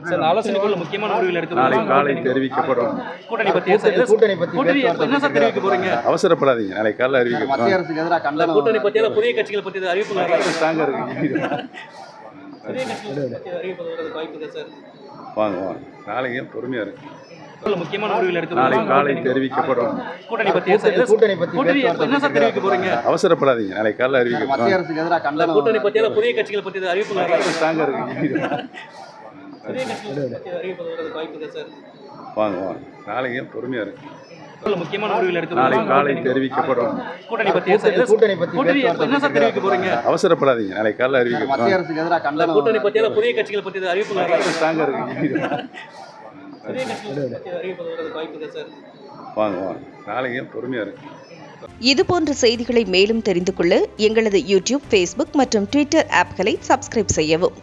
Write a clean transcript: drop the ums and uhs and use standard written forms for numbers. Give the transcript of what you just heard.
Sir ஆலோசனைக்குள்ள முக்கியமான முடிவுகள் எடுத்து நாளை காலை தெரிவிக்கப்படும். கூட்டணி பத்தி என்ன சார் தெரிவிக்க போறீங்க? அவசரப்படாதீங்க, நாளை காலை அறிவிக்கப்படும். மத்திய அரசுக்கு எதிராக கண்டனம். கூட்டணி பத்தி புதிய கட்சிகள் பத்தி அறிவிப்பு ஸ்ட்ராங்கா இருக்கு. புதிய கட்சிகள் பத்தி அறிவிப்பு வரதுக்கு வாய்ப்பு இருக்கா சார்? வாங்க வாங்க, நாளைக்கு பொறுமையா இருக்கு. முக்கியமான முடிவுகள் எடுத்து நாளை காலை தெரிவிக்கப்படும். கூட்டணி பத்தி என்ன சார் தெரிவிக்க போறீங்க? அவசரப்படாதீங்க, நாளை காலை அறிவிக்கப்படும். மத்திய அரசுக்கு எதிராக கண்டனம். கூட்டணி பத்தி புதிய கட்சிகள் பத்தி அறிவிப்பு ஸ்ட்ராங்கா இருக்கு. புதிய கட்சிகள் பத்தி அறிவிப்பு வரதுக்கு வாய்ப்பு இருக்கா சார்? வாங்க வாங்க, நாளைக்கு பொறுமையா இருக்கு. முக்கியமான முடிவுகள் எடுத்து நாளை காலை தெரிவிக்கப்படும். கூட்டணி பத்தி என்ன சார் தெரிவிக்க போறீங்க? அவசரப்படாதீங்க, நாளை காலை அறிவிக்கப்படும். மத்திய அரசுக்கு எதிராக கண்டனம். கூட்டணி பத்தி புதிய கட்சிகள் பத்தி அறிவிப்பு ஸ்ட்ராங்கா இருக்கு. புதிய கட்சிகள் பத்தி அறிவிப்பு வரதுக்கு வாய்ப்பு இருக்கா சார்? வாங்க வாங்க, நாளைக்கு பொறுமையா இருக்கு. இதுபோன்ற செய்திகளை மேலும் தெரிந்து கொள்ள எங்களது யூடியூப், ஃபேஸ்புக் மற்றும் ட்விட்டர் ஆப்களை சப்ஸ்கிரைப் செய்யவும்.